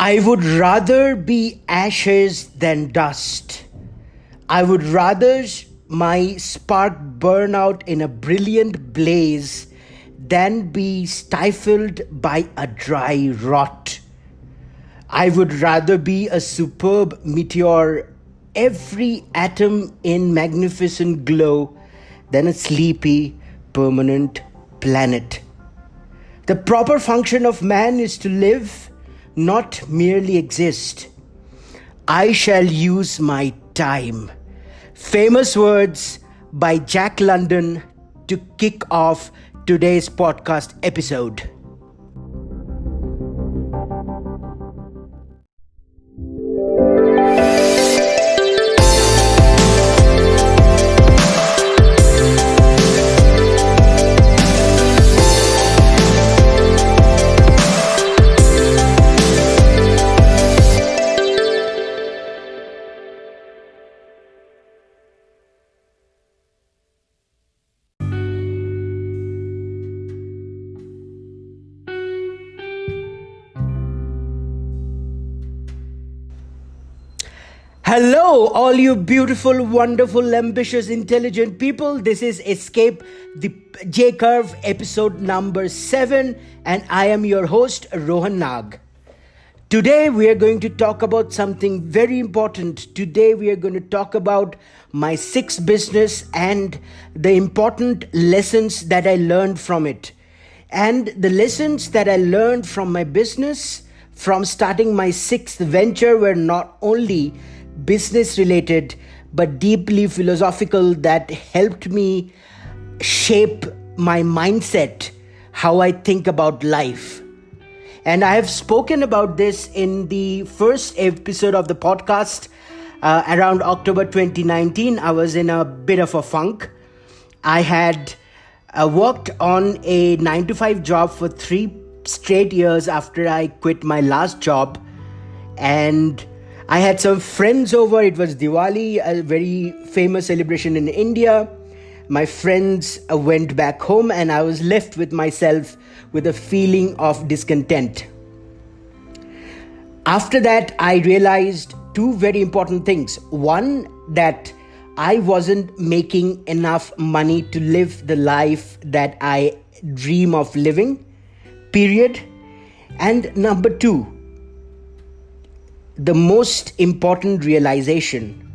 I would rather be ashes than dust. I would rather my spark burn out in a brilliant blaze than be stifled by a dry rot. I would rather be a superb meteor, every atom in magnificent glow, than a sleepy, permanent planet. The proper function of man is to live, not merely exist. I shall use my time. Famous words by Jack London to kick off today's podcast episode. Hello, all you beautiful, wonderful, ambitious, intelligent people. This is Escape the J Curve, episode number 7, and I am your host, Rohan Nag. Today, we are going to talk about something very important. Today, we are going to talk about my sixth business and the important lessons that I learned from it. And the lessons that I learned from my business, from starting my sixth venture, were not only business related but deeply philosophical, that helped me shape my mindset, how I think about life. And I have spoken about this in the first episode of the podcast around October 2019. I was in a bit of a funk. I had worked on a 9-to-5 job for 3 straight years after I quit my last job, and I had some friends over. It was Diwali, a very famous celebration in India. My friends went back home and I was left with myself with a feeling of discontent. After that, I realized 2 very important things. One, that I wasn't making enough money to live the life that I dream of living, period. And number 2, the most important realization: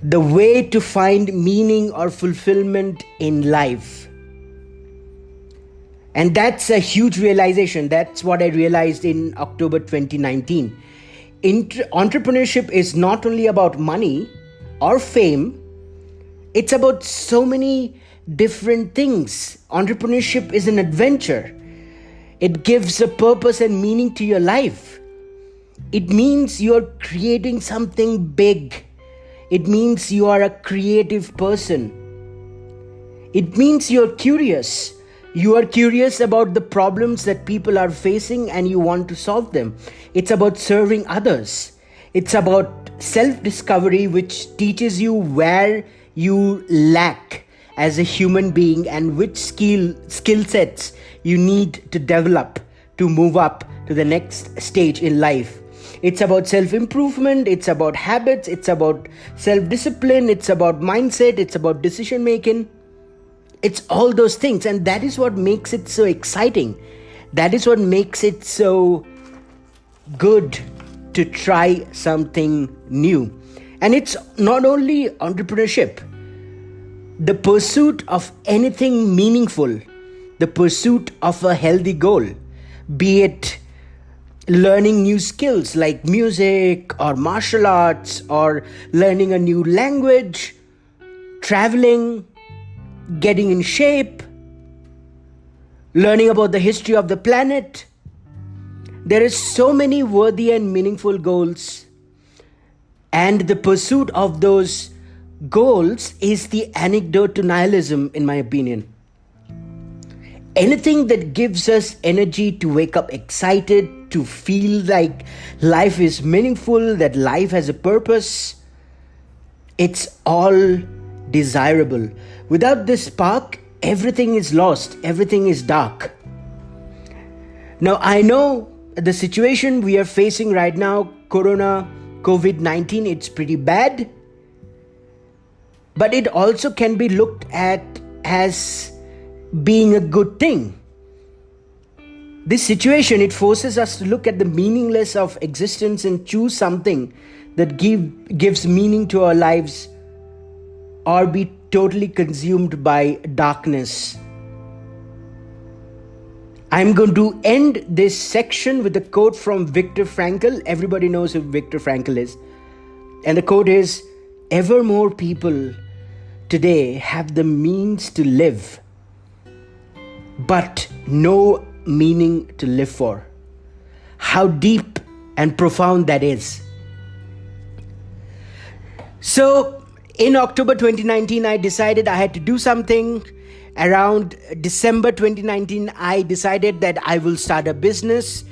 the way to find meaning or fulfillment in life. And that's a huge realization. That's what I realized in October 2019. Entrepreneurship is not only about money or fame, it's about so many different things. Entrepreneurship is an adventure. It gives a purpose and meaning to your life. It means you're creating something big. It means you are a creative person. It means you're curious. You are curious about the problems that people are facing and you want to solve them. It's about serving others. It's about self-discovery, which teaches you where you lack as a human being and which skill sets you need to develop to move up to the next stage in life. It's about self-improvement, it's about habits, it's about self-discipline, it's about mindset, it's about decision-making. It's all those things, and that is what makes it so exciting. That is what makes it so good to try something new. And it's not only entrepreneurship. The pursuit of anything meaningful, the pursuit of a healthy goal, be it learning new skills like music or martial arts, or learning a new language, traveling, getting in shape, learning about the history of the planet. There is so many worthy and meaningful goals, and the pursuit of those goals is the antidote to nihilism, in my opinion. Anything that gives us energy to wake up excited, to feel like life is meaningful, that life has a purpose, it's all desirable. Without this spark, everything is lost, everything is dark. Now, I know the situation we are facing right now, COVID-19, it's pretty bad. But it also can be looked at as being a good thing. This situation, it forces us to look at the meaningless of existence and choose something that gives meaning to our lives, or be totally consumed by darkness. I'm going to end this section with a quote from Viktor Frankl. Everybody knows who Viktor Frankl is. And the quote is, "Ever more people today have the means to live, but no meaning to live for." How deep and profound that is. So, in October 2019, I decided I had to do something. Around December 2019, I decided that I will start a business.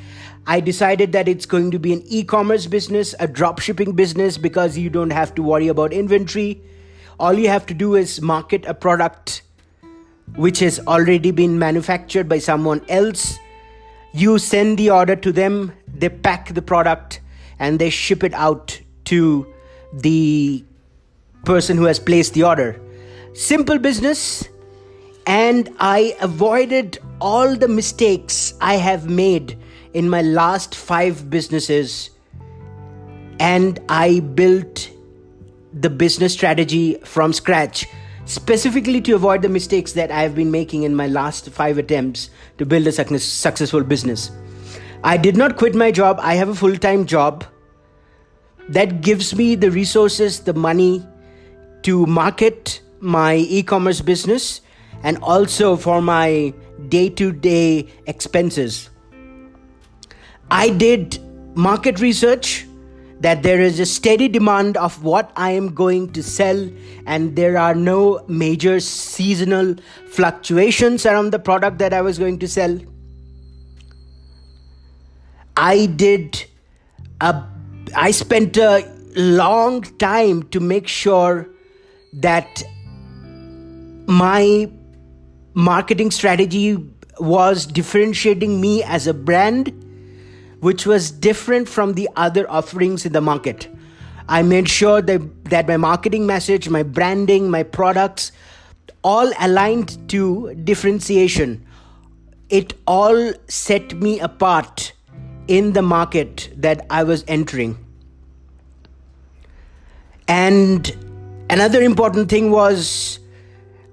I decided that it's going to be an e-commerce business, a dropshipping business, because you don't have to worry about inventory. All you have to do is market a product which has already been manufactured by someone else. You send the order to them, they pack the product, and they ship it out to the person who has placed the order. Simple business. And I avoided all the mistakes I have made in my last 5 businesses. And I built the business strategy from scratch, specifically to avoid the mistakes that I have been making in my last 5 attempts to build a successful business. I did not quit my job. I have a full-time job that gives me the resources, the money to market my e-commerce business, and also for my day-to-day expenses. I did market research that there is a steady demand of what I am going to sell, and there are no major seasonal fluctuations around the product that I was going to sell. I spent a long time to make sure that my marketing strategy was differentiating me as a brand, which was different from the other offerings in the market. I made sure that my marketing message, my branding, my products, all aligned to differentiation. It all set me apart in the market that I was entering. And another important thing was,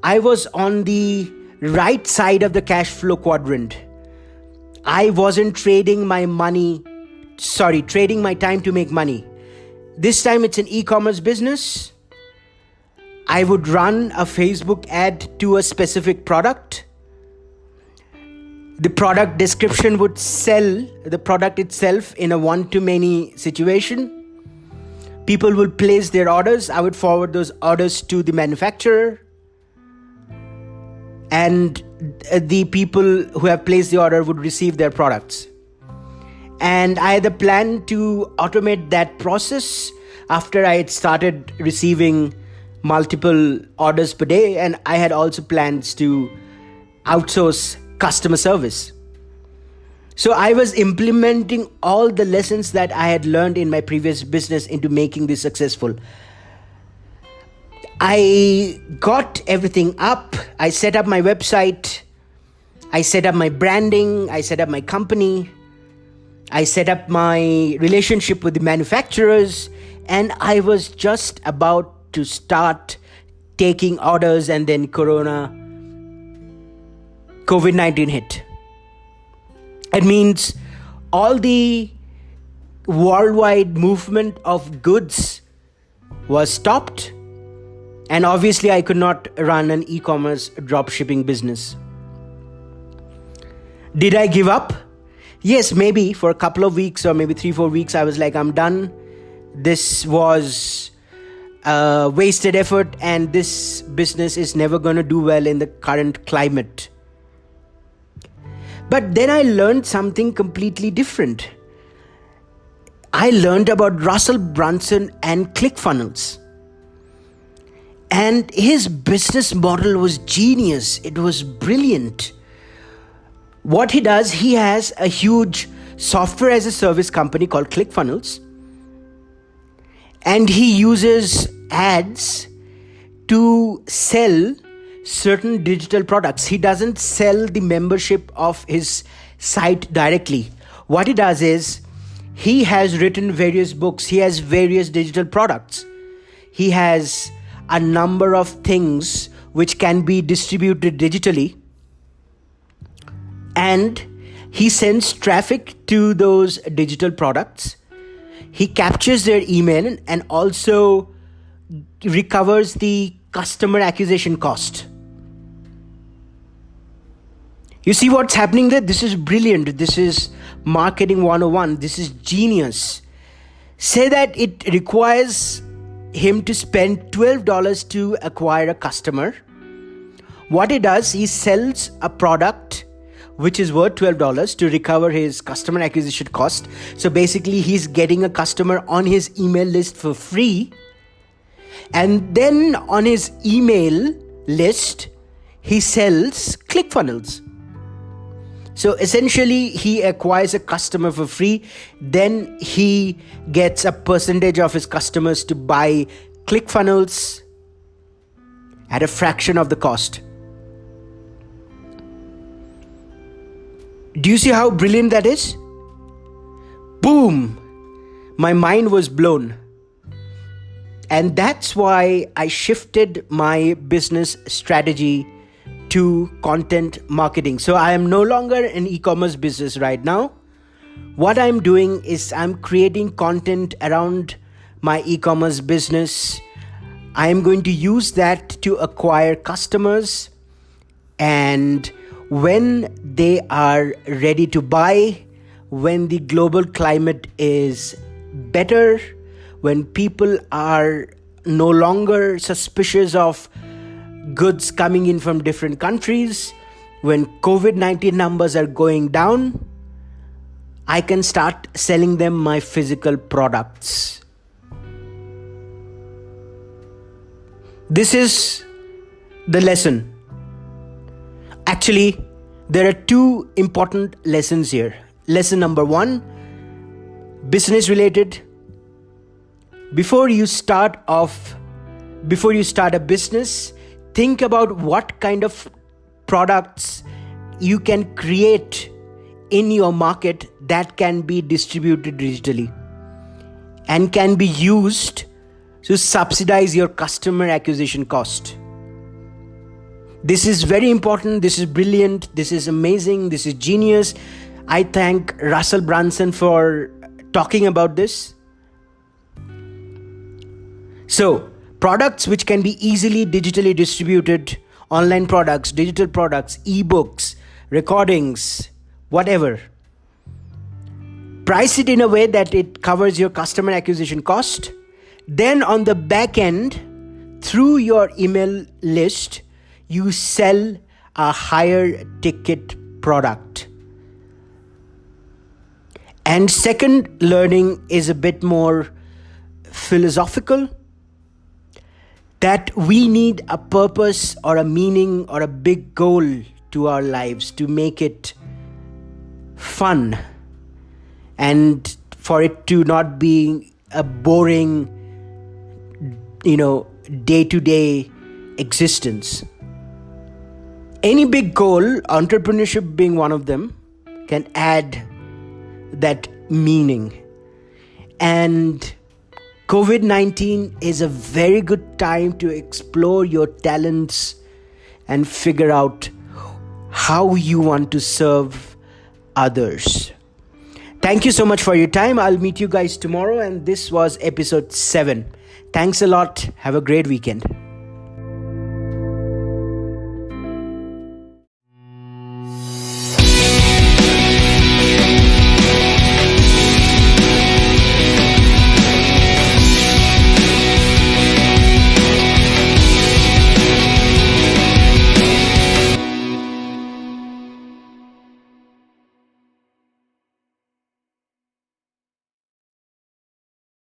I was on the right side of the cash flow quadrant. I wasn't trading my time to make money. This time it's an e-commerce business. I would run a Facebook ad to a specific product. The product description would sell the product itself in a one-to-many situation. People will place their orders. I would forward those orders to the manufacturer. And the people who have placed the order would receive their products. And I had a plan to automate that process after I had started receiving multiple orders per day. And I had also plans to outsource customer service. So I was implementing all the lessons that I had learned in my previous business into making this successful. I got everything up. I set up my website. I set up my branding. I set up my company. I set up my relationship with the manufacturers. And I was just about to start taking orders, and then COVID-19 hit. It means all the worldwide movement of goods was stopped. And obviously, I could not run an e-commerce dropshipping business. Did I give up? Yes, maybe for a couple of weeks or maybe 3-4 weeks, I was like, I'm done. This was wasted effort, and this business is never going to do well in the current climate. But then I learned something completely different. I learned about Russell Brunson and ClickFunnels. And his business model was genius. It was brilliant. What he does, he has a huge software as a service company called ClickFunnels, and he uses ads to sell certain digital products. He doesn't sell the membership of his site directly. What he does is, he has written various books, he has various digital products, he has a number of things which can be distributed digitally, and he sends traffic to those digital products. He captures their email and also recovers the customer acquisition cost. You see what's happening there? This is brilliant. This is marketing 101. This is genius. Say that it requires him to spend $12 to acquire a customer. What he does, he sells a product which is worth $12 to recover his customer acquisition cost. So basically, he's getting a customer on his email list for free. And then on his email list, he sells ClickFunnels. So essentially, he acquires a customer for free. Then he gets a percentage of his customers to buy ClickFunnels at a fraction of the cost. Do you see how brilliant that is? Boom! My mind was blown. And that's why I shifted my business strategy to content marketing. So I am no longer an e-commerce business right now. What I'm doing is I'm creating content around my e-commerce business. I am going to use that to acquire customers, and when they are ready to buy, when the global climate is better, when people are no longer suspicious of goods coming in from different countries, when COVID-19 numbers are going down, I can start selling them my physical products. This is the lesson. Actually, there are two important lessons here. Lesson number one, business related. Before you start a business, think about what kind of products you can create in your market that can be distributed digitally and can be used to subsidize your customer acquisition cost. This is very important. This is brilliant. This is amazing. This is genius. I thank Russell Brunson for talking about this. So, products which can be easily digitally distributed, online products, digital products, ebooks, recordings, whatever. Price it in a way that it covers your customer acquisition cost. Then on the back end, through your email list, you sell a higher ticket product. And second learning is a bit more philosophical, that we need a purpose or a meaning or a big goal to our lives to make it fun and for it to not be a boring, day-to-day existence. Any big goal, entrepreneurship being one of them, can add that meaning. And COVID-19 is a very good time to explore your talents and figure out how you want to serve others. Thank you so much for your time. I'll meet you guys tomorrow, and this was episode 7. Thanks a lot. Have a great weekend.